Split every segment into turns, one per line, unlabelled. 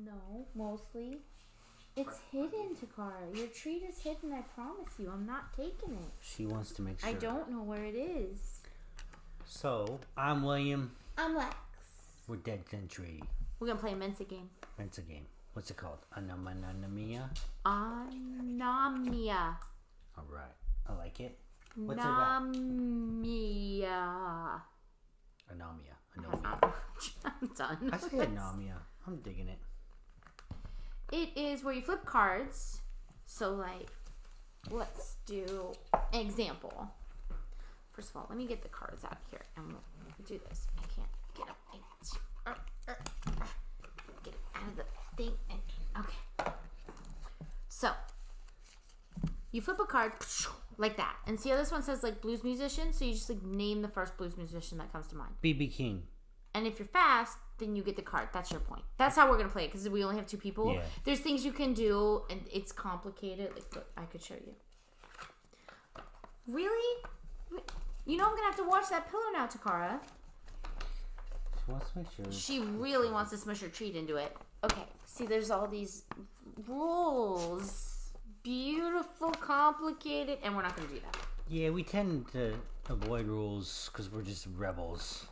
No, mostly. It's hidden, Takara. Your treat is hidden, I promise you. I'm not taking it.
She wants to make sure.
I don't know where it is.
So, I'm William.
I'm Lex.
We're DeadGentry.
We're going to play a Mensa game.
Mensa game. What's it called? Anomia?
Anomia.
Alright. I like it. What's it about?
Anomia.
Anomia.
I'm done.
I say anomia. I'm digging it.
It is where you flip cards. So, like, let's do an example. First of all, let me get the cards out here and we'll do this. I can't get up. Get it out of the thing. Okay. So, you flip a card like that. And see how this one says, like, blues musician? So you just, like, name the first blues musician that comes to mind.
B.B. King.
And if you're fast, then you get the card. That's your point. That's how we're going to play it because we only have 2 people.
Yeah.
There's things you can do, and it's complicated. Like, look, I could show you. Really? You know I'm going to have to watch that pillow now, Takara.
She wants to make sure.
She really wants to smush her treat into it. Okay, see, there's all these rules. Beautiful, complicated, and we're not going to do that.
Yeah, we tend to avoid rules because we're just rebels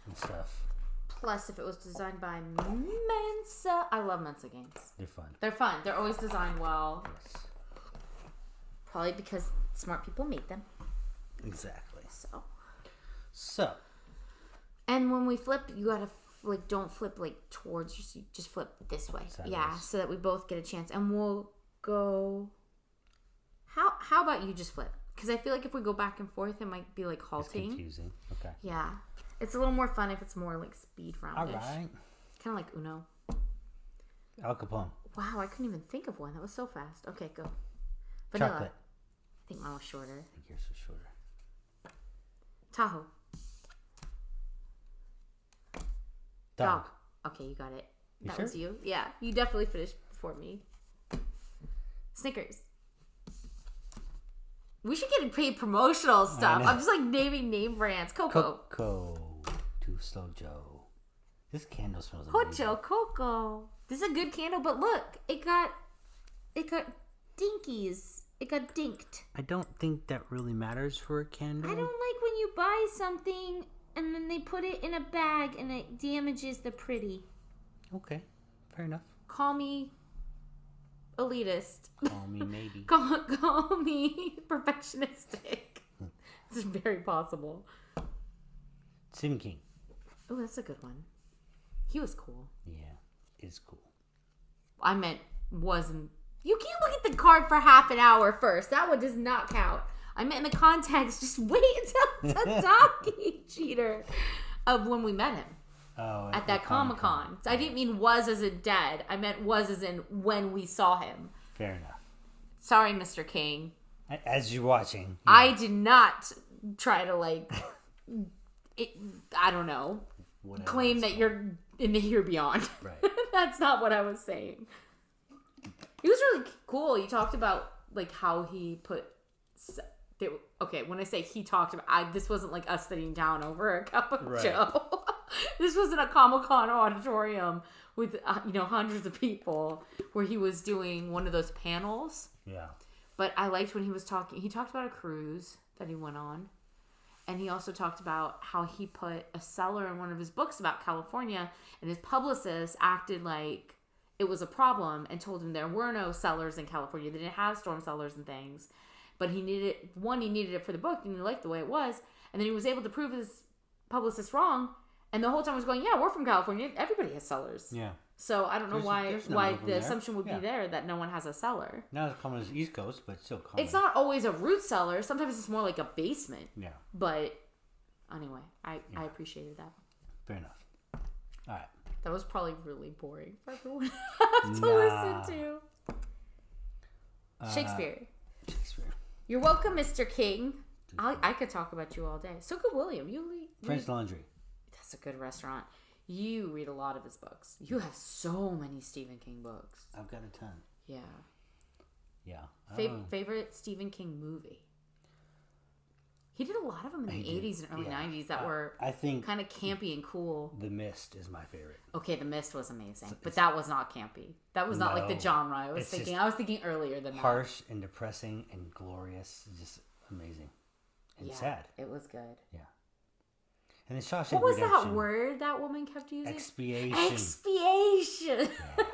and stuff.
Plus, if it was designed by Mensa, I love Mensa games.
They're fun.
They're fun. They're always designed well.
Yes.
Probably because smart people made them.
Exactly.
So. And when we flip, you gotta like don't flip like towards. You just flip this way.
Sideways.
Yeah, so that we both get a chance. And we'll go. How about you just flip? Because I feel like if we go back and forth, it might be like halting.
It's confusing. Okay.
Yeah. It's a little more fun if it's more like speed roundish.
All right.
Kind of like Uno.
Al Capone.
Wow, I couldn't even think of one. That was so fast. Okay, go. Vanilla.
Chocolate.
I think mine was shorter.
I think yours was shorter.
Tahoe.
Dog.
Okay, you got it.
You
That
sure?
was you. Yeah, you definitely finished before me. Snickers. We should get paid promotional stuff. I'm just like naming name brands. Coco.
Too Slow Joe. This candle smells amazing.
Hocho Coco. This is a good candle, but look, it got dinkies. It got dinked.
I don't think that really matters for a candle.
I don't like when you buy something and then they put it in a bag and it damages the pretty.
Okay, fair enough.
Call me elitist.
Call me maybe.
Call me perfectionistic. It's very possible.
Stephen King.
Oh, that's a good one. He was cool.
Yeah, it's cool.
I meant wasn't. You can't look at the card for half an hour first. That one does not count. I meant in the context, just wait until it's a donkey cheater of when we met him.
Oh,
at that Comic-Con. So I didn't mean was as in dead. I meant was as in when we saw him.
Fair enough.
Sorry, Mr. King.
As you're watching. Yeah.
I did not try to I don't know,
whatever
claim that you're in the here beyond.
Right.
That's not what I was saying. It was really cool. You talked about like how he put. Okay, when I say he talked about, this wasn't like us sitting down over a cup of Joe. This was in a Comic-Con auditorium with hundreds of people where he was doing one of those panels.
Yeah.
But I liked when he was talking. He talked about a cruise that he went on. And he also talked about how he put a cellar in one of his books about California. And his publicist acted like it was a problem and told him there were no cellars in California. They didn't have storm cellars and things. But he needed it for the book. And he liked the way it was. And then he was able to prove his publicist wrong. And the whole time I was going, yeah, we're from California. Everybody has cellars.
Yeah.
So I don't know why the assumption would be there that no one has a cellar.
Not as common as East Coast, but still common.
It's not always a root cellar. Sometimes it's more like a basement.
Yeah.
But anyway, I appreciated that.
Fair enough. All right.
That was probably really boring for everyone to listen to. Shakespeare. You're welcome, Mr. King. I could talk about you all day. So could William.
French Laundry.
That's a good restaurant. You read a lot of his books. You have so many Stephen King books.
I've got a ton.
Yeah.
Yeah.
Favorite Stephen King movie? He did a lot of them in the 80s and early 90s that were
I think
kind of campy and cool.
The Mist is my favorite.
Okay, The Mist was amazing, but that was not campy. That was not like the genre I was thinking. I was thinking earlier than that.
Harsh and depressing and glorious. Just amazing. And sad.
It was good.
Yeah. And then Shawshank
What was
Redemption.
that word that woman kept using?
Expiation.
Expiation. Yeah.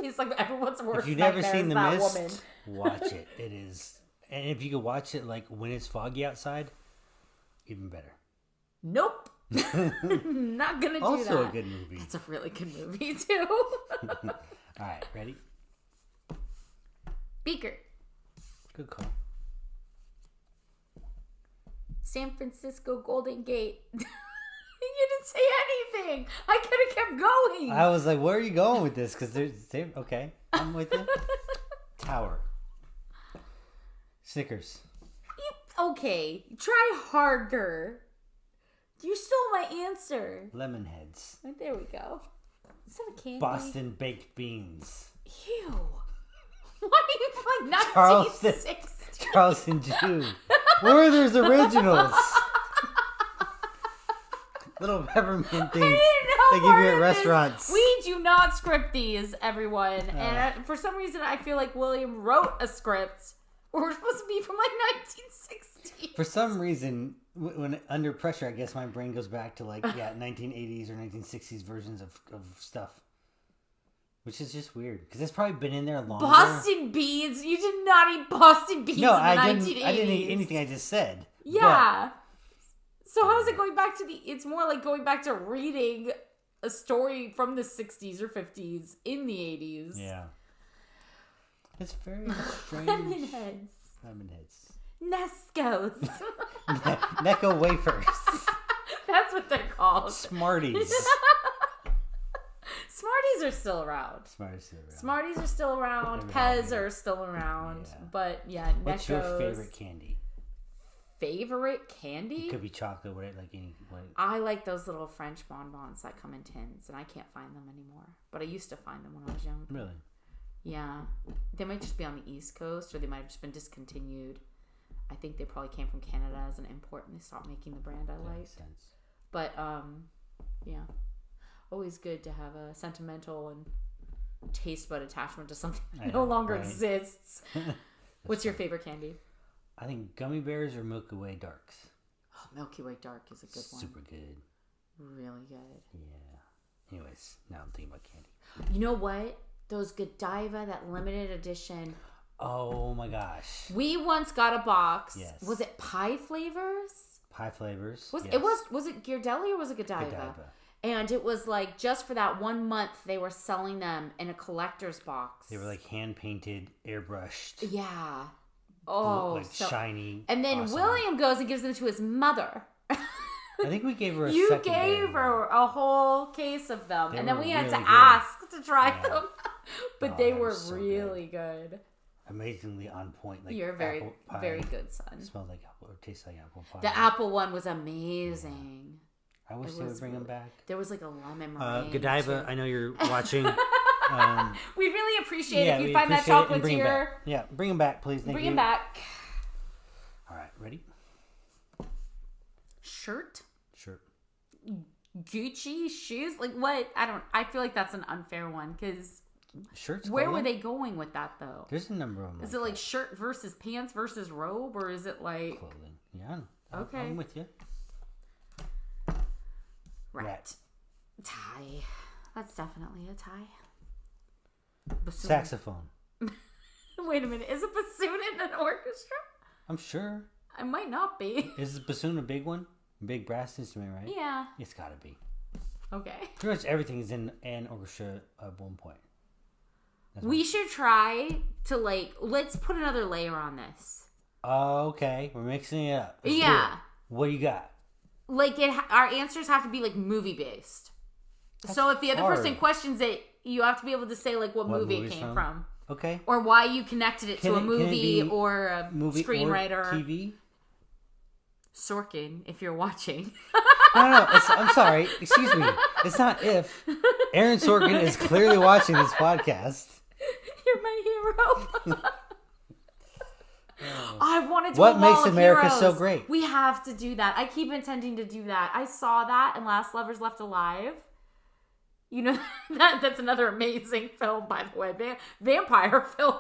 It's like everyone's worst.
If you've never seen The Mist,
woman.
watch it. It is, and if you could watch it like when it's foggy outside, even better.
Nope. Not gonna do that.
Also a good movie.
It's a really good movie too.
All right, ready?
Beaker.
Good call.
San Francisco Golden Gate. You didn't say anything. I could have kept going.
I was like, where are you going with this? Because okay, I'm with you. Tower. Snickers.
Okay, try harder. You stole my answer.
Lemonheads.
Right, there we go. Is that a candy?
Boston baked beans.
Ew. Why are you like 1960?
Charleston Chew. Werther's Originals. Little peppermint things they give you at restaurants.
We do not script these, everyone. And for some reason, I feel like William wrote a script. We're supposed to be from like 1960.
For some reason, when under pressure, I guess my brain goes back to 1980s or 1960s versions of stuff. Which is just weird. Because it's probably been in there longer.
Boston beans? You did not eat Boston beans in the 1980s.
I didn't eat anything I just said.
Yeah. So how is it going back to it's more like going back to reading a story from the 60s or 50s in the 80s.
Yeah. It's very strange.
Lemonheads. Nescos.
Necco wafers.
That's what they're called.
Smarties.
Smarties are still around. Smarties are still around. Pez are still around. Yeah. But yeah, Neckos.
What's your favorite candy?
Favorite candy?
It could be chocolate, like any.
I like those little French bonbons that come in tins, and I can't find them anymore. But I used to find them when I was young.
Really?
Yeah. They might just be on the East Coast, or they might have just been discontinued. I think they probably came from Canada as an import, and they stopped making the brand I like. Makes sense. But yeah, always good to have a sentimental and taste bud attachment to something that no longer exists. What's your favorite candy?
I think gummy bears or Milky Way Darks.
Oh, Milky Way Dark is a good one.
Super good.
Really good.
Yeah. Anyways, now I'm thinking about candy.
You know what? Those Godiva, that limited edition.
Oh my gosh.
We once got a box.
Yes.
Was it pie flavors?
Pie flavors.
Was it Ghirardelli or was it Godiva?
Godiva.
And it was like just for that 1 month they were selling them in a collector's box.
They were like hand painted, airbrushed.
Yeah. Oh,
like shiny.
And then awesome. William goes and gives them to his mother.
I think we gave her
You gave her a whole case of them. And then we had to ask to try them. But they were so really good.
Amazingly on point. Like
you're a very, very good son.
It smells like apple or tastes like apple pie.
The apple one was amazing.
I wish they would bring them back.
There was like a lemon meringue.
Godiva, too. I know you're watching.
We'd really appreciate it if you find that chocolatier.
Yeah, bring them back, please.
Bring them back.
All right, ready?
Shirt.
Gucci
shoes. Like what? I feel like that's an unfair one because
shirts.
Where were they going with that though?
There's a number of them.
Is it like shirt versus pants versus robe, or is it like
clothing? Yeah.
Okay.
I'm with you.
Right. Tie. That's definitely a tie. Bassoon.
Saxophone.
Wait a minute. Is a bassoon in an orchestra?
I'm sure.
It might not be.
Is a bassoon a big one? Big brass instrument, right?
Yeah.
It's gotta be.
Okay.
Pretty much everything is in an orchestra at one point.
We should try to let's put another layer on this.
Oh, okay. We're mixing it up. Let's
do it.
What do you got?
Our answers have to be movie based. So if the other person questions it, you have to be able to say what movie it came from.
Okay.
Or why you connected it to a movie or a
movie
screenwriter.
Or TV.
Sorkin, if you're watching.
No. I'm sorry. Excuse me. It's not if. Aaron Sorkin is clearly watching this podcast.
You're my hero. I want to do
What
a wall
makes
of
America
heroes.
so great?
We have to do that. I keep intending to do that. I saw that in Last Lovers Left Alive. You know, that's another amazing film, by the way. Vampire film.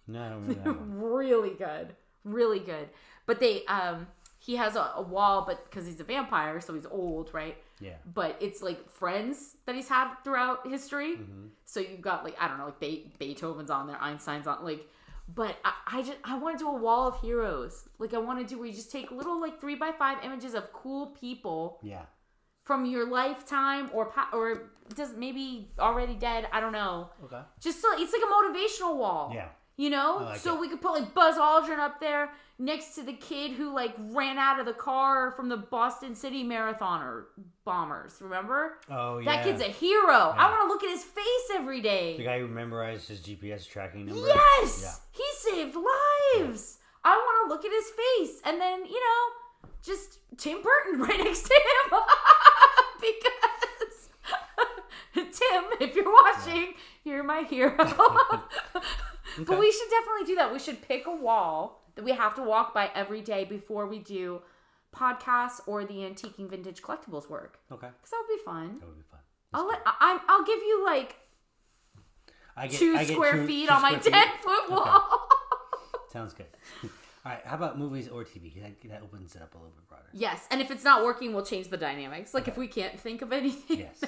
No, I don't remember that one.
Really good. Really good. But he has a wall, but because he's a vampire, so he's old, right?
Yeah.
But it's like friends that he's had throughout history.
Mm-hmm.
So you've got like, I don't know, like Beethoven's on there, Einstein's on, like, but I want to do a wall of heroes. Like I want to do where you just take little like 3x5 images of cool people.
Yeah.
From your lifetime or does maybe already dead. I don't know.
Okay.
Just so it's like a motivational wall.
Yeah.
You know?
Like
so
it.
we could put like Buzz Aldrin up there next to the kid who like ran out of the car from the Boston City Marathon or bombers. Remember?
Oh, yeah.
That kid's a hero. Yeah. I want to look at his face every day.
The guy who memorized his GPS tracking number?
Yes!
Yeah.
He saved lives. Yeah. I want to look at his face. And then, you know, just Tim Burton right next to him. Because Tim, if you're watching, you're my hero. Okay. But we should definitely do that. We should pick a wall that we have to walk by every day before we do podcasts or the antiquing vintage collectibles work.
Okay.
Because that would be fun.
That would be fun.
I'll give you like 2 square feet on my 10-foot wall.
Okay. Sounds good. All right, how about movies or TV? That opens it up a little bit broader.
Yes, and if it's not working, we'll change the dynamics. Like if we can't think of anything,
yes,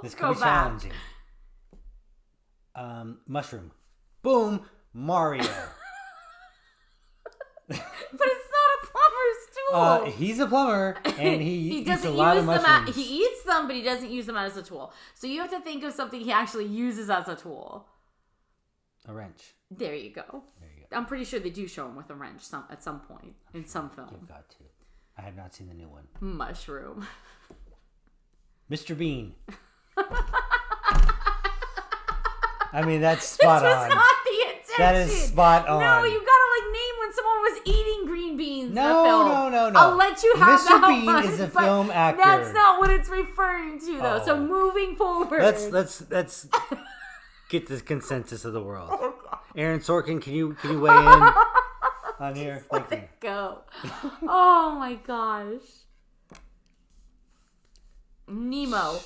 this
could be challenging. Mushroom, boom, Mario.
But it's not a plumber's tool.
He's a plumber, and he eats a lot of mushrooms.
He eats them, but he doesn't use them as a tool. So you have to think of something he actually uses as a tool.
A wrench.
There you go. I'm pretty sure they do show him with a wrench at some point in some film.
You've got to. I have not seen the new one.
Mushroom.
Mr. Bean. I mean, that's spot on.
This was not the intention.
That is spot on.
No, you gotta like name when someone was eating green beans in a film.
No.
I'll let you have that
Mr. Bean
one,
is a film actor.
That's not what it's referring to, though. Oh. So moving forward,
let's get the consensus of the world. Aaron Sorkin, can you weigh in on here?
Let it go. Oh my gosh. Nemo.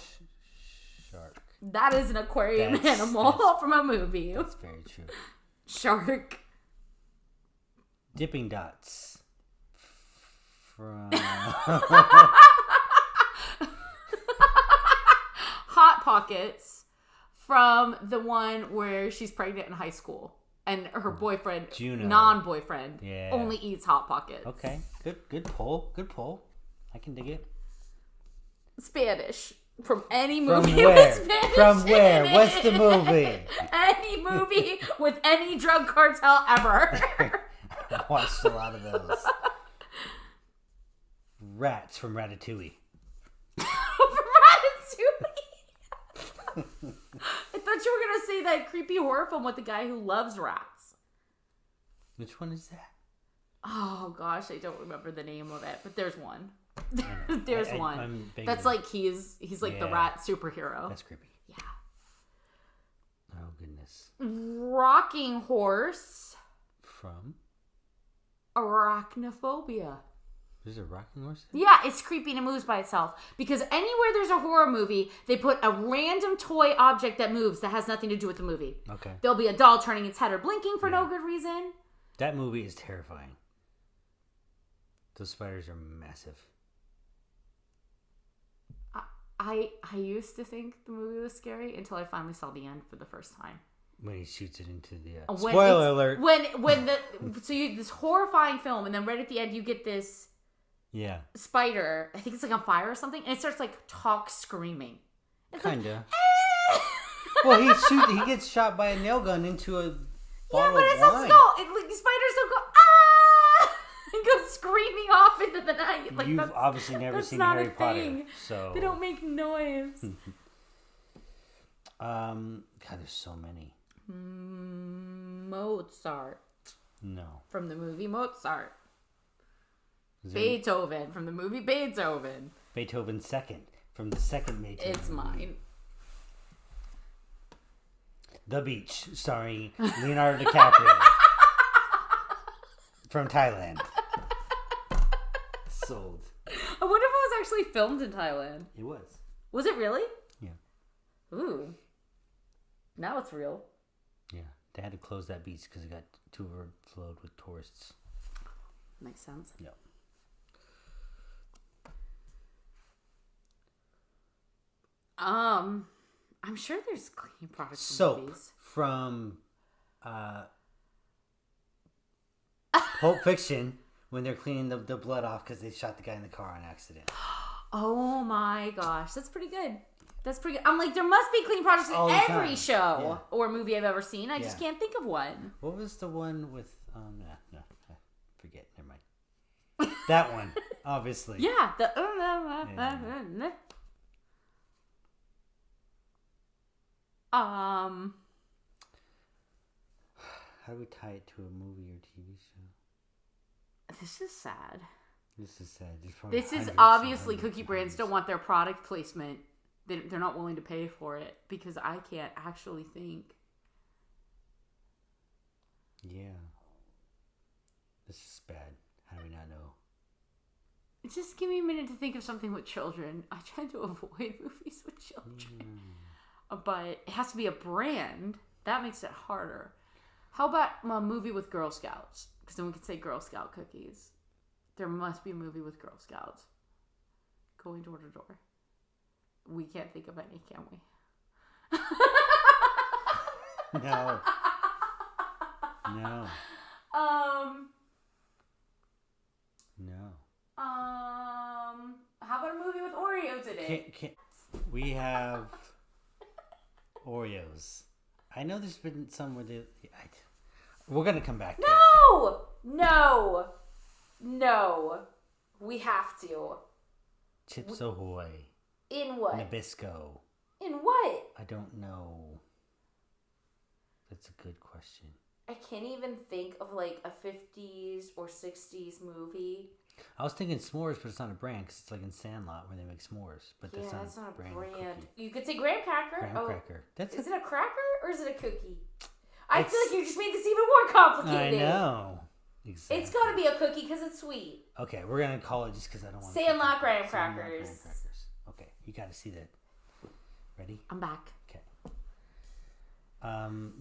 Shark.
That is an aquarium animal from a movie.
That's very true.
Shark.
Dipping Dots. From
Hot Pockets. From the one where she's pregnant in high school and her boyfriend,
Juno.
non-boyfriend, only eats Hot Pockets.
Okay, good pull. I can dig it.
Spanish. From any movie
From where?
with Spanish.
From where? What's the movie?
Any movie with any drug cartel ever.
I watched a lot of those. Rats from Ratatouille.
I thought you were going to say that creepy horror film with the guy who loves rats.
Which one is that?
Oh, gosh. I don't remember the name of it. But there's one. There's one. That's like he's like the rat superhero.
That's creepy.
Yeah.
Oh, goodness.
Rocking Horse.
From?
Arachnophobia.
There's a rocking horse?
Yeah, it's creepy and it moves by itself. Because anywhere there's a horror movie, they put a random toy object that moves that has nothing to do with the movie.
Okay.
There'll be a doll turning its head or blinking for no good reason.
That movie is terrifying. Those spiders are massive.
I used to think the movie was scary until I finally saw the end for the first time.
When he shoots it into the... spoiler alert!
This horrifying film, and then right at the end you get this...
Yeah.
Spider, I think it's like on fire or something, and it starts like screaming.
Kinda. Like, well, he gets shot by a nail gun into a bottle of wine.
The spiders will go and go screaming off into the night. Like,
you've obviously never seen Harry Potter, so
they don't make noise.
God, there's so many.
Mozart.
No.
From the movie Mozart. Beethoven from the movie Beethoven.
Beethoven second from the second Beethoven.
It's mine.
The Beach, starring Leonardo DiCaprio. from Thailand. Sold.
I wonder if it was actually filmed in Thailand.
It was.
Was it really?
Yeah.
Ooh. Now it's real.
Yeah. They had to close that beach because it got too overflowed with tourists.
Makes sense.
Yeah.
I'm sure there's cleaning products in
Soap
movies.
from Pulp Fiction when they're cleaning the blood off because they shot the guy in the car on accident.
Oh my gosh, that's pretty good. That's pretty good. I'm like, there must be cleaning products in
All the
every
time.
show or movie I've ever seen. I just can't think of one.
What was the one with no, I forget. Never mind. That one, obviously.
Yeah, the
How do we tie it to a movie or TV show?
This is sad.
This is sad.
This is obviously cookie brands don't want their product placement. They're not willing to pay for it because I can't actually think.
Yeah. This is bad. How do we not know?
Just give me a minute to think of something with children. I try to avoid movies with children. But it has to be a brand. That makes it harder. How about a movie with Girl Scouts? Because then we could say Girl Scout cookies. There must be a movie with Girl Scouts. Going door to door. We can't think of any, can we?
No. No. No.
How about a movie with Oreos in it?
We have Oreos. I know there's been some where we're gonna come back to
No! We have to.
Chips Ahoy.
In what?
Nabisco.
In what?
I don't know. That's a good question.
I can't even think of like a 50s or 60s movie.
I was thinking s'mores, but it's not a brand because it's like in Sandlot where they make s'mores. But that's not a brand.
You could say graham cracker.
Cracker.
Is it a cracker or is it a cookie? I feel like you just made this even more complicated.
I know. Exactly.
It's got to be a cookie because it's sweet.
Okay, we're gonna call it just because I don't want to.
Sandlot graham crackers.
Okay, you got to see that. Ready?
I'm back.
Okay.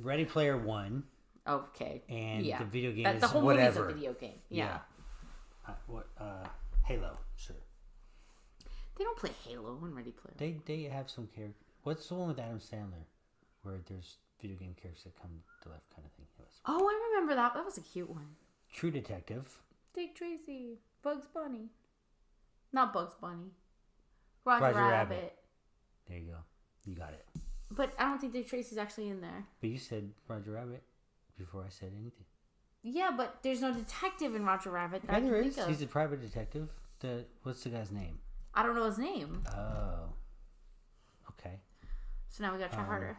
Ready Player One.
Okay.
And the video game is
the whole
whatever.
movie's a video game. Yeah.
Halo, sure.
They don't play Halo in Ready Player.
They have some character. What's the one with Adam Sandler, where there's video game characters that come to life, kind of thing?
Oh, I remember that. That was a cute one.
True Detective.
Dick Tracy. Bugs Bunny. Not Bugs Bunny. Roger Rabbit.
There you go. You got it.
But I don't think Dick Tracy's actually in there.
But you said Roger Rabbit before I said anything.
Yeah, but there's no detective in Roger Rabbit that I can think of.
He's a private detective. What's the guy's name?
I don't know his name.
Oh. Okay.
So now we gotta try harder.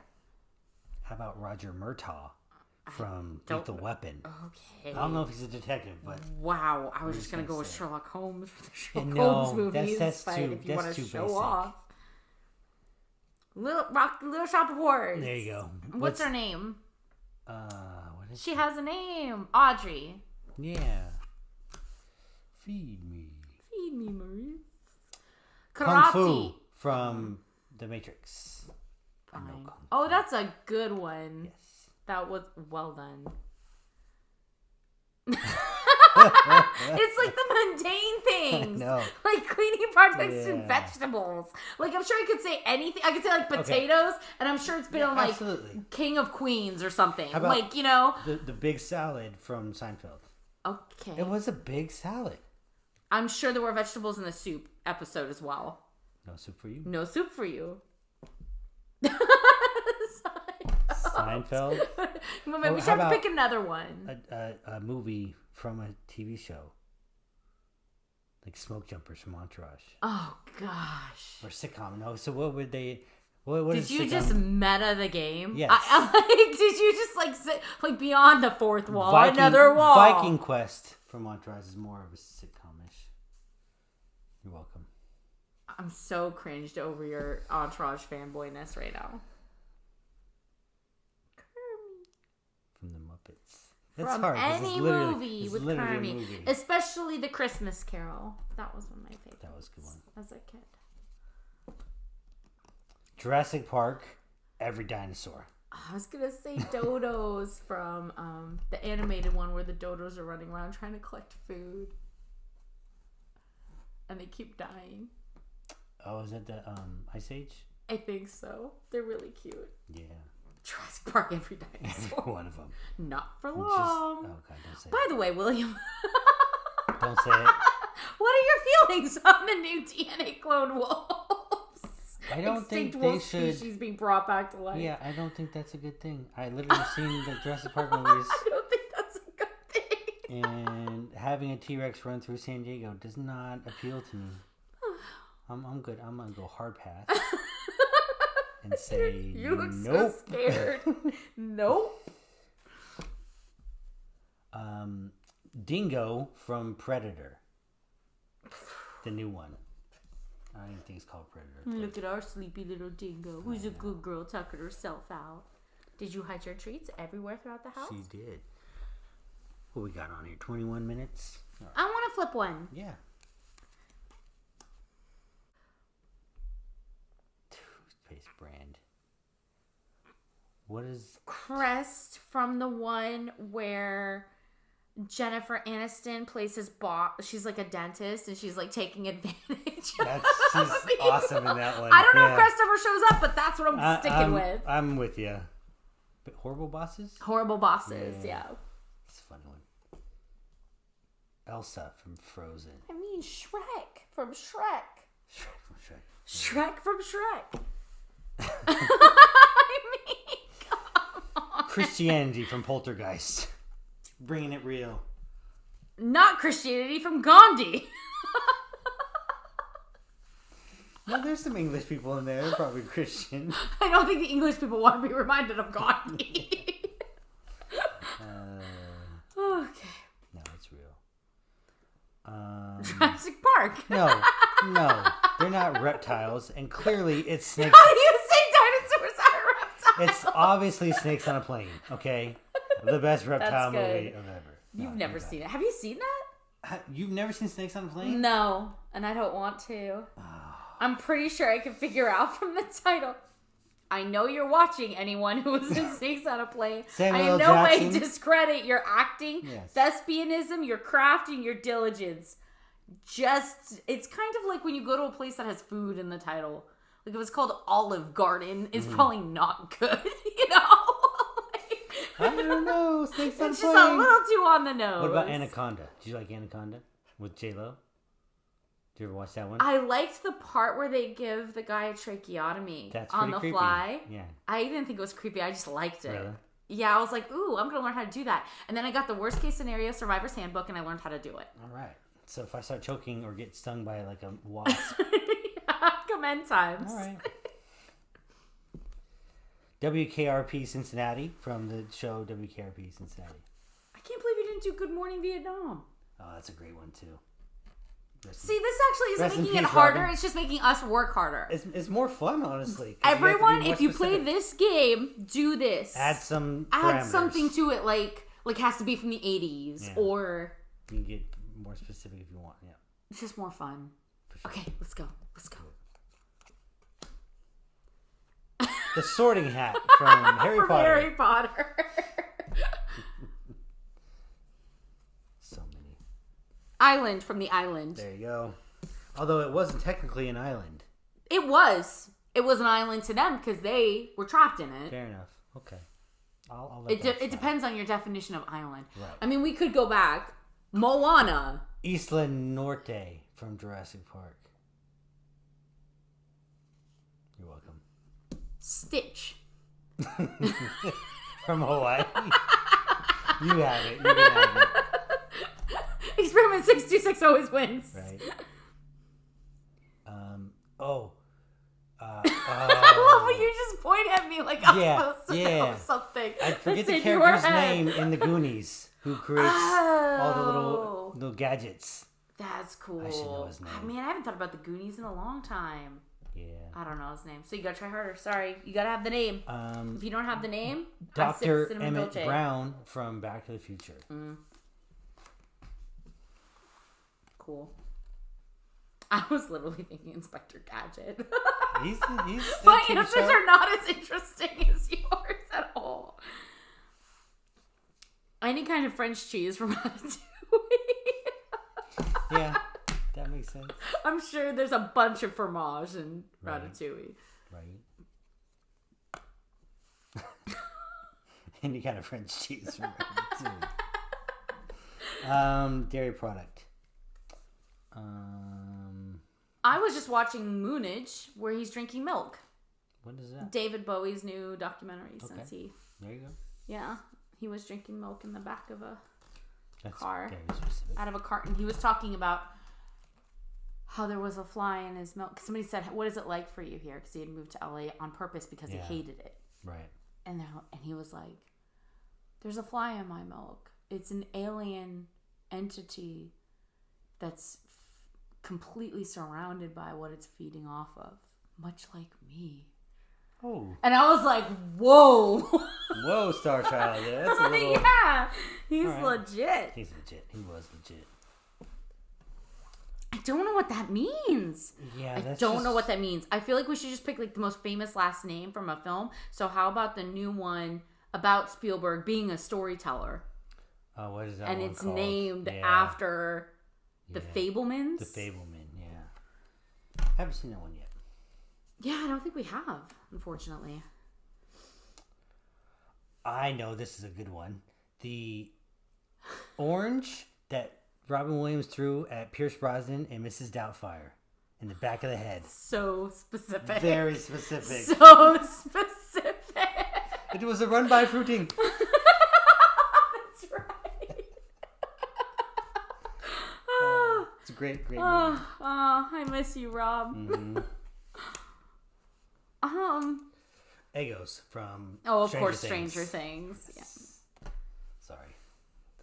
How about Roger Murtaugh from Lethal Weapon?
Okay.
I don't know if he's a detective, but...
Wow, I was just gonna go with Sherlock Holmes for the Sherlock Holmes movies.
That's
if you want to show
basic.
off. Little Shop of Horrors.
There you go.
What's her name?
What is
she has a name. Audrey.
Yeah. Feed me.
Feed me, Marie.
Kung Fu from The Matrix.
Oh, that's a good one.
Yes.
That was well done. It's like the mundane things.
No.
Like cleaning products and vegetables. Like I'm sure I could say anything. I could say like potatoes, and I'm sure it's been on like King of Queens or something.
How about
like, you know.
The big salad from Seinfeld.
Okay.
It was a big salad.
I'm sure there were vegetables in the soup episode as well.
No soup for you?
No soup for you.
Seinfeld.
We should have to pick another one.
A movie from a TV show. Like Smoke Jumpers from Entourage.
Oh, gosh.
Or sitcom. No, so what would they... What
did you just meta the game?
Yes.
Did you just like sit like beyond the fourth wall, another wall?
Viking Quest from Entourage is more of a sitcom-ish. You're welcome.
I'm so cringed over your Entourage fanboyness right now.
From the Muppets. That's
from
hard, 'cause
any
it's literally-
movie
it's
with
literally a
Kermit,
movie.
especially the Christmas Carol. That was one of my favorites.
That was a good one.
As a kid.
Jurassic Park, every dinosaur.
I was gonna say dodos from the animated one where the dodos are running around trying to collect food, and they keep dying.
Oh, is that the Ice Age?
I think so. They're really cute.
Yeah.
Jurassic Park, every dinosaur.
One of them.
Not for
Just,
long.
oh God, don't say
By the way, William.
Don't say it.
What are your feelings on the new DNA clone wolves?
I don't
Extinct
think they
wolf
should.
species being brought back to life.
Yeah, I don't think that's a good thing. I literally seen the Jurassic Park movies,
I don't think that's a good thing.
and having a T-Rex run through San Diego does not appeal to me. I'm good. I'm gonna go hard pass and say
You look
nope.
so scared. Nope.
Dingo from Predator, the new one. I don't even think it's called Predator.
Look at our sleepy little dingo, who's a good girl tucking herself out. Did you hide your treats everywhere throughout the house?
She did. What we got on here? 21 minutes? Right.
I want to flip one.
Yeah. Toothpaste brand. What is...
Crest from the one where Jennifer Aniston plays his boss. She's like a dentist and she's like taking advantage.
She's awesome in that one.
I don't know if Crest ever shows up, but that's what I'm sticking with.
I'm with you. But Horrible Bosses?
Horrible Bosses, yeah.
It's a funny one. Elsa from Frozen.
I mean, Shrek from Shrek.
Shrek from Shrek.
Shrek from Shrek. I mean, come on.
Christianity from Poltergeist. Bringing it real.
Not Christianity from Gandhi.
No, there's some English people in there. They're probably Christian.
I don't think the English people want to be reminded of Gandhi. Okay.
No, it's real.
Jurassic Park.
No, they're not reptiles, and clearly it's snakes.
How do you say dinosaurs are reptiles?
It's obviously snakes on a plane. Okay, the best reptile
That's good.
movie of ever.
You've never seen it. Have you seen that?
You've never seen snakes on a plane?
No, and I don't want to. I'm pretty sure I can figure out from the title. I know you're watching, anyone who was in Snakes on a Plane.
Samuel
I in no
Jackson.
way discredit your acting,
Yes.
thespianism, your craft, and your diligence. Just, it's kind of like when you go to a place that has food in the title. Like if it's called Olive Garden, it's probably not good, you know?
I don't know. Snakes on a
It's
plane.
just a little too on the nose.
What about Anaconda? Did you like Anaconda with J-Lo? Did you ever watch that one?
I liked the part where they give the guy a tracheotomy
That's
on the
pretty creepy.
fly.
Yeah.
I didn't think it was creepy. I just liked it.
Really?
Yeah, I was like, ooh, I'm going to learn how to do that. And then I got the worst case scenario survivor's handbook and I learned how to do it.
All right. So if I start choking or get stung by like a wasp.
Yeah, come end times.
All right. WKRP Cincinnati from the show WKRP Cincinnati.
I can't believe you didn't do Good Morning Vietnam.
Oh, that's a great one too.
See, this actually
Rest in
isn't making it
peace,
harder.
Robin.
It's just making us work harder.
It's more fun, honestly. 'Cause
Everyone,
you have
if
to be
you
more
play
specific.
this game, do this.
Add some
Add
parameters.
something to it, like has to be from the 80s,
Yeah.
or
You can get more specific if you want. Yeah.
it's just more fun.
For sure.
Okay, let's go. Let's go.
The Sorting Hat from Harry
From
Potter.
Harry Potter.
So many.
Island from the Island.
There you go. Although it wasn't technically an island.
It was. It was an island to them because they were trapped in it.
Fair enough. Okay. I'll let that
It
slide.
depends on your definition of island.
Right.
I mean, we could go back. Moana.
Isla Norte from Jurassic Park. You're welcome.
Stitch.
From Hawaii. You have it. You can have it.
Experiment 626 always wins.
Right.
I love when you just point at me like I'm supposed to know something.
I forget
that's
the
in your
character's
head.
name in the Goonies who creates all the little gadgets.
That's cool.
I should know his name.
Man, I haven't thought about the Goonies in a long time.
Yeah.
I don't know his name. So you gotta try harder. Sorry. You gotta have the name. If you don't have the name,
Dr. Emmett Brown from Back to the Future.
Cool. I was literally thinking Inspector Gadget.
he's
My answers are not as interesting as yours at all. Any kind of French cheese from Ratatouille.
Yeah, that makes sense.
I'm sure there's a bunch of fromage in Ratatouille.
Right. Any kind of French cheese from Ratatouille. Dairy product.
I was just watching Moonage, where he's drinking milk.
What is that?
David Bowie's new documentary. Since he,
there you go.
Yeah, he was drinking milk in the back of a
That's
car,
very specific.
out of a carton. He was talking about how there was a fly in his milk. Somebody said, "What is it like for you here?" Because he had moved to LA on purpose because he hated it.
Right.
And he was like, "There's a fly in my milk. It's an alien entity that's completely surrounded by what it's feeding off of, much like me."
Oh.
And I was like, "Whoa."
Whoa, Star Child. Yeah, that's a little...
Yeah. He's legit.
He's legit. He was legit.
I don't know what that means.
Yeah,
I don't know what that means. I feel like we should just pick like the most famous last name from a film. So how about the new one about Spielberg being a storyteller?
Oh, what is that
and
one
it's
called?
named after the Fablemans.
The Fableman, yeah. I haven't seen that one yet.
Yeah, I don't think we have, unfortunately.
I know this is a good one. The orange that Robin Williams threw at Pierce Brosnan and Mrs. Doubtfire in the back of the head.
So specific.
Very specific.
So specific.
It was a run by fruiting.
That's right.
It's a great movie.
I miss you, Rob.
Mm-hmm. Eggos from
Stranger Things. Yeah.
Sorry.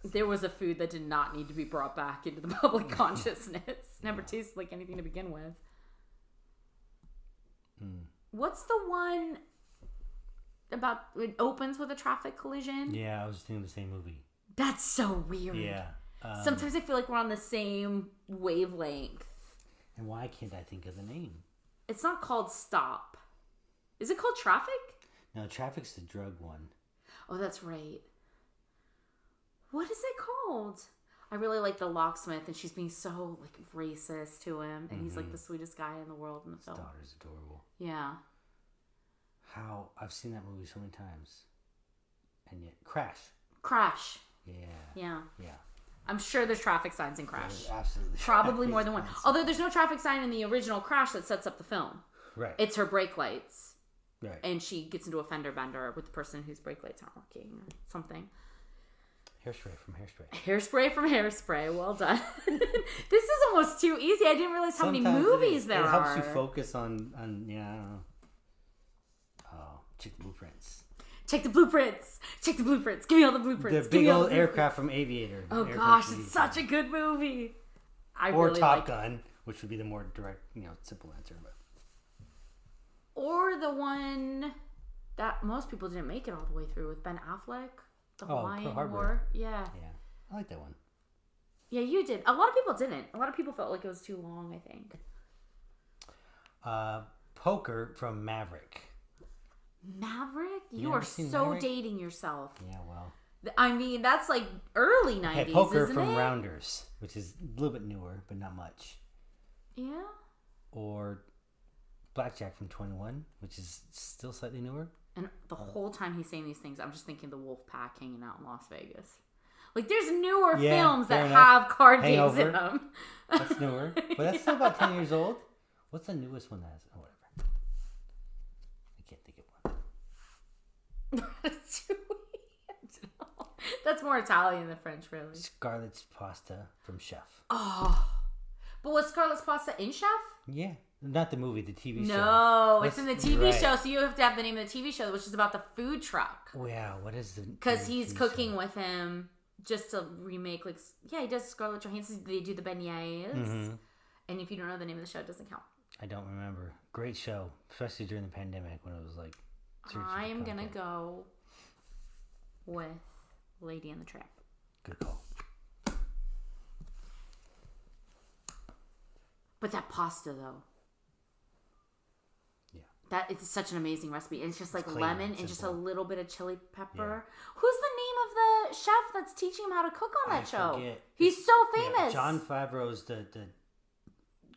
There was a food that did not need to be brought back into the public consciousness. Never tasted like anything to begin with. What's the one about it opens with a traffic collision?
Yeah, I was thinking the same movie.
That's so weird.
Yeah.
Sometimes I feel like we're on the same wavelength.
And why can't I think of the name?
It's not called Stop. Is it called Traffic?
No, Traffic's the drug one.
Oh, that's right. What is it called? I really like the locksmith, and she's being so like racist to him, and he's like the sweetest guy in the world in the film.
His daughter's adorable.
Yeah.
How I've seen that movie so many times, and yet Crash. Yeah.
Yeah.
Yeah.
I'm sure there's traffic signs in Crash.
There's absolutely.
Probably more than one. Although there's no traffic sign in the original Crash that sets up the film.
Right.
It's her brake lights.
Right.
And she gets into a fender bender with the person whose brake lights aren't working or something.
Hairspray from Hairspray.
Hairspray from Hairspray. Well done. This is almost too easy. I didn't realize how many movies there are.
It helps you focus on I don't know. Oh, check the blueprints.
Check the blueprints. Check the blueprints. Give me all the blueprints.
The big old aircraft from Aviator.
Oh gosh, it's such a good movie.
Or really Top Gun, which would be the more direct, simple answer. But.
Or the one that most people didn't make it all the way through with Ben Affleck, the Hawaiian War. Yeah.
Yeah, I like that one.
Yeah, you did. A lot of people didn't. A lot of people felt like it was too long, I think.
Poker from Maverick.
Maverick? You are so Maverick? Dating yourself.
Yeah, well.
I mean, that's like early 90s,
okay, Poker
isn't
from
it?
Rounders, which is a little bit newer, but not much.
Yeah.
Or Blackjack from 21, which is still slightly newer.
And the whole time he's saying these things, I'm just thinking the Wolf Pack hanging out in Las Vegas. Like, there's newer films that have card games in them.
That's newer. But that's still about 10 years old. What's the newest one that has? Oh, whatever. I can't think of one.
That's more Italian than French, really.
Scarlett's Pasta from Chef.
Oh. But was Scarlett's Pasta in Chef?
Yeah. Not the movie, the TV show.
No, it's in the TV show, so you have to have the name of the TV show, which is about the food truck.
Oh, yeah, what is the...
Because he's cooking with him just to remake, like... Yeah, he does Scarlett Johansson. They do the beignets. Mm-hmm. And if you don't know the name of the show, it doesn't count.
I don't remember. Great show, especially during the pandemic when it was like.
I'm gonna go with Lady and the Tramp.
Good call.
But that pasta though.
Yeah.
That it's such an amazing recipe. It's just like
clean,
lemon and
simple.
just a little bit of chili pepper. Yeah. Who's the name of the chef that's teaching him how to cook on that show?
Forget.
He's so famous.
Yeah, John Favreau's the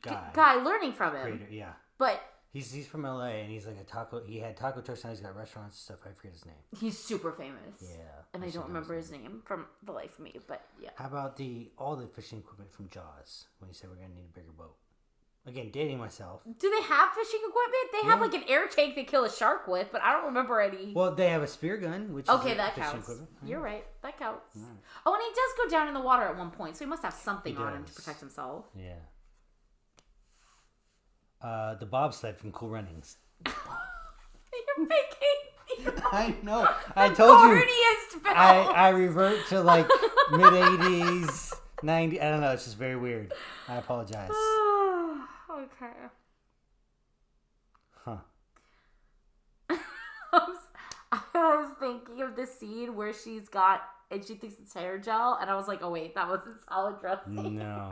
guy.
Guy learning from him.
Creator, yeah.
But
he's from LA and he's like a taco. He had taco trucks and he's got restaurants and stuff. I forget his name.
He's super famous.
Yeah.
And I don't remember his name from the life of me, but yeah.
How about all the fishing equipment from Jaws when you said we're gonna need a bigger boat? Again, dating myself.
Do they have fishing equipment? They have like an air tank they kill a shark with, but I don't remember any.
Well, they have a spear gun, which
okay,
is
that
fishing
counts.
equipment.
You're right. That counts.
Right.
Oh, and he does go down in the water at one point, so he must have something on him to protect himself.
Yeah. The bobsled from Cool Runnings.
You're making.
I know. I told you.
Film.
I revert to like mid 80s, 90s. I don't know. It's just very weird. I apologize.
Okay.
Huh.
I was thinking of the scene where she thinks it's hair gel, and I was like, oh wait, that wasn't salad dressing.
No.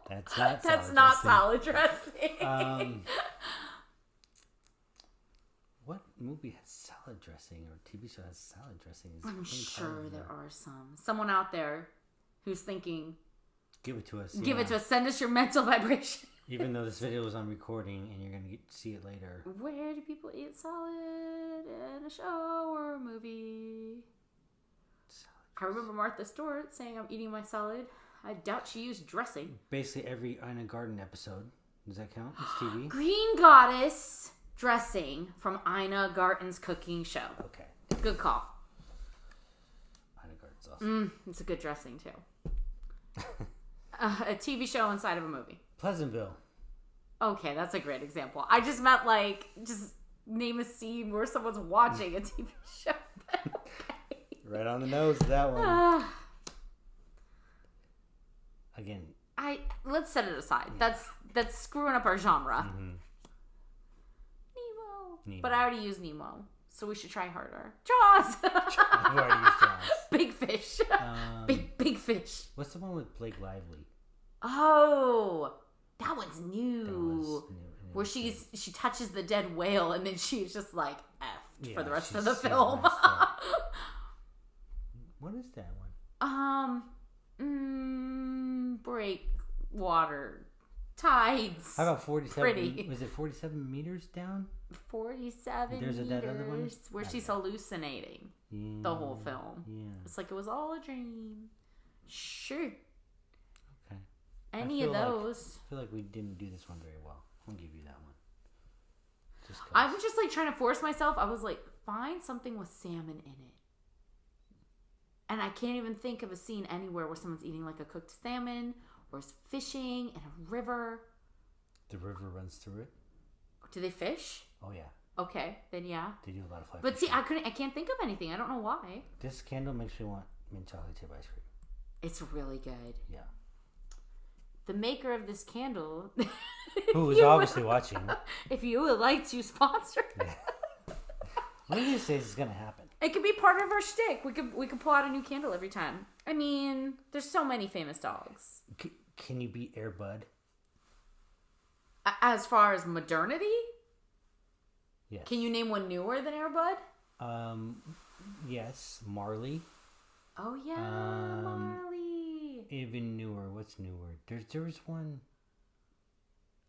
That's not
That's
salad
not
dressing.
salad dressing.
What movie has salad dressing or TV show has salad dressing?
I'm sure there are some. Someone out there who's thinking,
give it to us.
Give it to us. Send us your mental vibration.
Even though this video was on recording and you're going to see it later.
Where do people eat salad in a show or a movie? I remember Martha Stewart saying, I'm eating my salad. I doubt she used dressing.
Basically every Ina Garten episode. Does that count? It's TV?
Green Goddess dressing from Ina Garten's cooking show.
Okay.
Good call.
Ina Garten's awesome.
It's a good dressing, too. A TV show inside of a movie.
Pleasantville.
Okay, that's a great example. I just meant just name a scene where someone's watching a TV show. Okay.
Right on the nose, that one. Again.
Let's set it aside. Yeah. That's screwing up our genre.
Mm-hmm.
Nemo. But I already used Nemo, so we should try harder. Jaws.
I've already used Jaws.
Big fish. Big fish.
What's the one with Blake Lively?
Oh, that one's new. Where she touches the dead whale and then she's just like effed for the rest of the film.
What is that one?
Breakwater. Tides.
How about 47?
Pretty.
Was it 47 meters down?
47
There's
meters.
that other one?
Where she's hallucinating the whole film. Yeah. It's like it was all a dream. Sure.
Okay.
Any of those.
I feel like we didn't do this one very well. I'll give you that one.
I'm just like trying to force myself. I was like, find something with salmon in it. And I can't even think of a scene anywhere where someone's eating like a cooked salmon or is fishing in a river.
The river runs through it.
Do they fish?
Oh yeah.
Okay, then yeah.
They do a lot of fly
But
fishing.
see, I can't think of anything. I don't know why.
This candle makes me want mint chocolate chip ice cream.
It's really good.
Yeah.
The maker of this candle,
who is obviously watching.
If you would like to sponsor,
one of these days it's gonna happen.
It could be part of our shtick. We could pull out a new candle every time. I mean, there's so many famous dogs.
Can you beat Air Bud?
As far as modernity?
Yes.
Can you name one newer than Air Bud?
Yes. Marley.
Oh yeah, Marley.
Even newer. What's newer? There was one.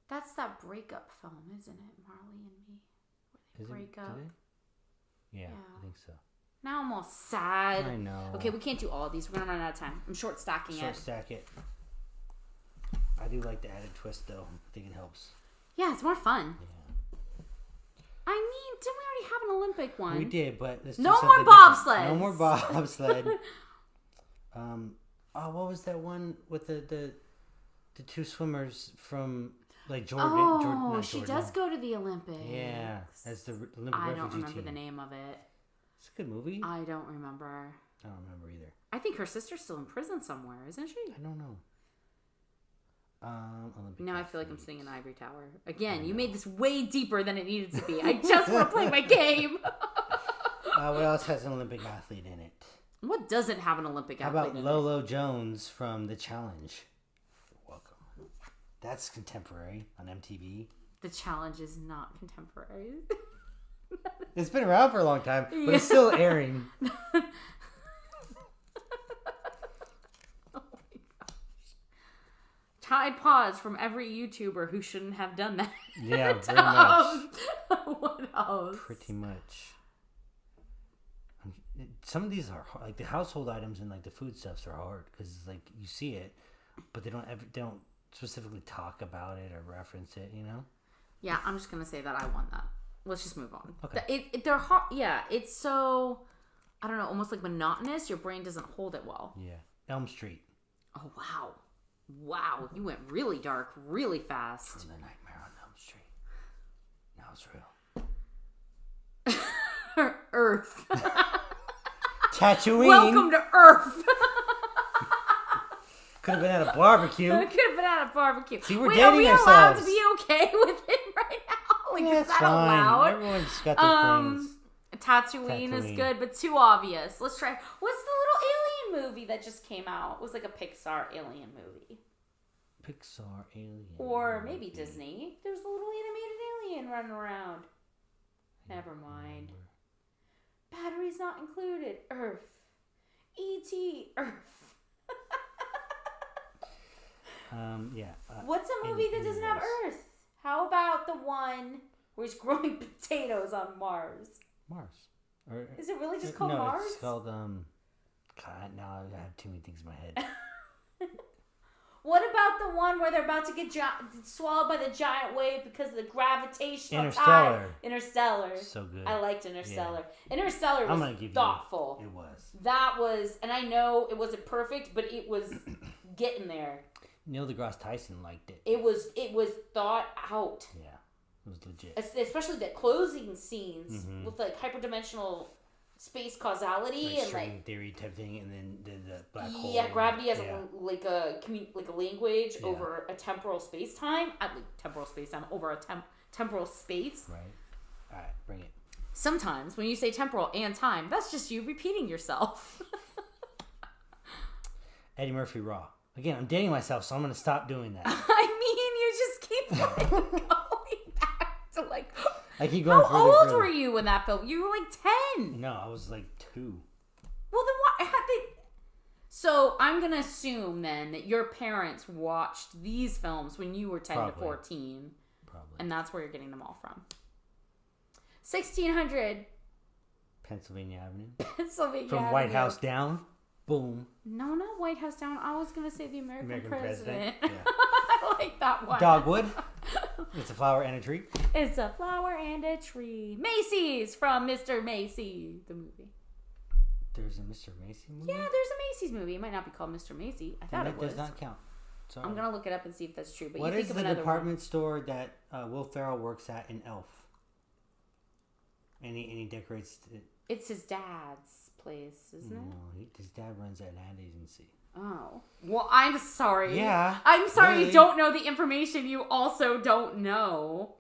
That's that breakup film, isn't it? Marley and Me. Where they break up.
Yeah, I think so.
Now I'm all sad.
I know.
Okay, we can't do all of these. We're gonna run out of time. I'm short stacking it.
Short stack it. I do like the added twist though. I think it helps.
Yeah, it's more fun.
Yeah.
I mean, didn't we already have an Olympic one?
We did, but let's
no more bobsleds.
No more bobsled. What was that one with the two swimmers from like Jordan?
Oh, she does go to the Olympics.
Yeah, as the Olympic refugee team.
I don't remember the name of it.
It's a good movie.
I don't remember.
I don't remember either.
I think her sister's still in prison somewhere, isn't she?
I don't know. Olympic
Now I feel like I'm
athlete.
sitting in an ivory tower. Again, you made this way deeper than it needed to be. I just want to play my game.
What else has an Olympic athlete in it?
What doesn't have an Olympic
How
athlete
about
in
Lolo Jones from The Challenge? Welcome. That's contemporary on MTV.
it? The challenge is not contemporary.
It's been around for a long time, but it's still airing.
Oh my gosh. Tide Pods from every YouTuber who shouldn't have done that.
Yeah, pretty much.
What else?
Pretty much. Some of these are hard. Like the household items and like the foodstuffs are hard because like you see it, but they don't specifically talk about it or reference it. You know?
Yeah, I'm just gonna say that I won that. Let's just move on.
Okay.
They're hard. Yeah, it's so, I don't know, almost like monotonous. Your brain doesn't hold it well.
Yeah. Elm Street.
Oh wow, you went really dark, really fast.
From the Nightmare on Elm Street. Now it's real.
Earth.
Tatooine.
Welcome to Earth.
Could have been at a barbecue.
Could have been at a barbecue.
See, we're
Wait,
dating
are we
ourselves.
allowed to be okay with it right now? Like,
Yeah,
is
it's
that
fine.
allowed?
Everyone's got their things.
Tatooine is good, but too obvious. Let's try. What's the little alien movie that just came out? It was like a Pixar alien movie.
Pixar alien.
Or maybe Disney. There's a little animated alien running around. Never mind. Batteries not included. Earth. E.T. Earth.
Yeah.
What's a movie that doesn't have Earth? How about the one where he's growing potatoes on Mars?
Mars. Or,
Is it really just called
no,
Mars?
it's called God, now I have too many things in my head.
What about the one where they're about to get swallowed by the giant wave because of the gravitational
Interstellar.
tide? Interstellar.
So good.
I liked Interstellar.
Yeah.
Interstellar
I'm
was
gonna give
thoughtful.
You, it was.
That was, and I know it wasn't perfect, but it was getting there.
Neil deGrasse Tyson liked it.
It was thought out.
Yeah, it was legit.
Especially the closing scenes with like hyperdimensional space causality
Like
and
string
like
theory type thing, and then the black hole.
yeah, gravity as
yeah.
like a language over a temporal space time. Temporal space time over a temporal space.
Right. All right, bring it.
Sometimes when you say temporal and time, that's just you repeating yourself.
Eddie Murphy Raw. Again, I'm dating myself, so I'm going to stop doing that.
I mean, you just keep going back to like.
I keep going
How
further,
old
further.
were you when that film? You were like 10.
No, I was like 2.
Well, then why? So I'm gonna assume then that your parents watched these films when you were 10 to 14,
Probably.
and that's where you're getting them all from. 1600
Pennsylvania Avenue.
Pennsylvania.
From White House down. Boom.
No, not White House down. I was gonna say the American president.
Yeah.
I like that one.
Dogwood. It's a flower and a tree.
It's a flower and a tree. Macy's from Mr. Macy, the movie.
There's a Mr. Macy movie?
Yeah, there's a Macy's movie. It might not be called Mr. Macy. I thought
And
it
that
was.
does not count. Sorry.
I'm gonna look it up and see if that's true. But
What
you
is
think
the
of another
department store that Will Ferrell works at in Elf? And he decorates it.
It's his dad's place, isn't it?
No, his dad runs an ad agency.
Oh. Well, I'm sorry.
Yeah.
I'm sorry
really.
you don't know the information you also don't know.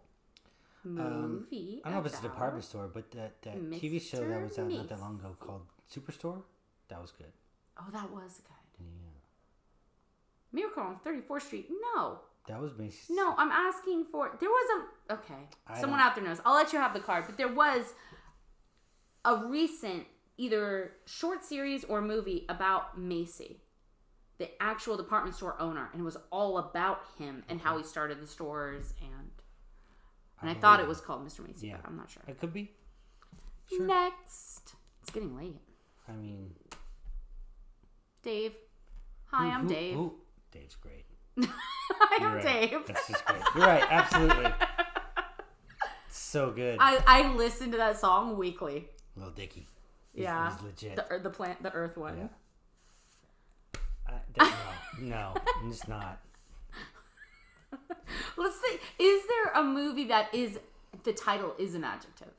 Movie.
I don't know if it's a
about
department store, but that TV show that was out not that long ago called Superstore, that was good.
Oh, that was good.
Yeah.
Miracle on 34th Street. No.
That was Macy's.
No, I'm asking for... There was a... Okay. Someone out there knows. I'll let you have the card. But there was a recent either short series or movie about Macy, the actual department store owner. And it was all about him and how he started the stores. And I thought it was called Mr. Macy, but I'm not sure.
It could be. Sure.
Next. It's getting late.
I mean...
Dave. Hi, I'm Dave.
Dave's great.
Hi, I'm
right.
Dave.
That's just great. You're right, absolutely. So good.
I listen to that song weekly.
Little Dicky.
Yeah.
He's legit.
The Earth one.
Yeah. No, it's not.
Let's see. Is there a movie that is the title is an adjective?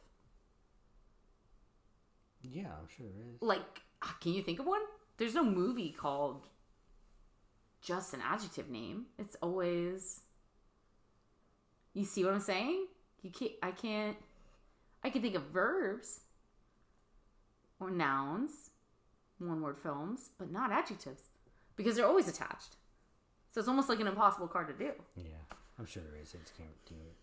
Yeah, I'm sure there is.
Like, can you think of one? There's no movie called just an adjective name. It's always... You see what I'm saying? I can think of verbs or nouns, one-word films, but not adjectives because they're always attached. So it's almost like an impossible card to do.
Yeah, I'm sure there is. I just can't do it.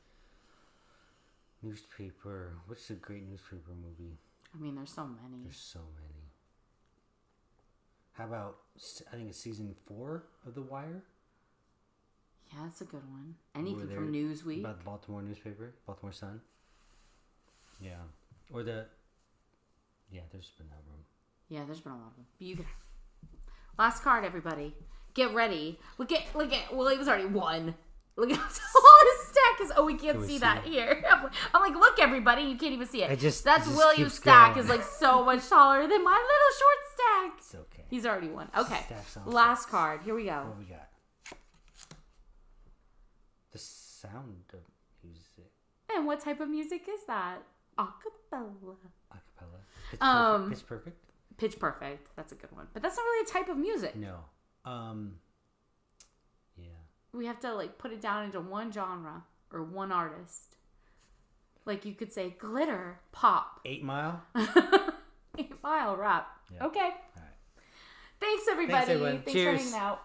Newspaper. What's a great newspaper movie?
I mean, there's so many.
There's so many. How about, I think it's season 4 of The Wire?
Yeah, that's a good one. Anything from Newsweek.
About the Baltimore newspaper, Baltimore Sun. Yeah. Or there's been that one.
Yeah, there's been a lot of them. But you can... Last card, everybody. Get ready. Look at William's already won. Look at how tall his stack is. Oh, we can't see that here. I'm like, look, everybody. You can't even see it. That's William's stack is like so much taller than my little short stack.
It's okay.
He's already won. Okay. Last card. Here we go.
What we got? The Sound of Music.
And what type of music is that? Acapella.
Pitch Perfect?
Pitch Perfect. That's a good one. But that's not really a type of music.
No. Yeah.
We have to like put it down into one genre or one artist. Like you could say glitter pop.
8 Mile?
8 Mile rap. Yeah. Okay.
All right.
Thanks everybody.
Thanks
for
Cheers.
hanging out.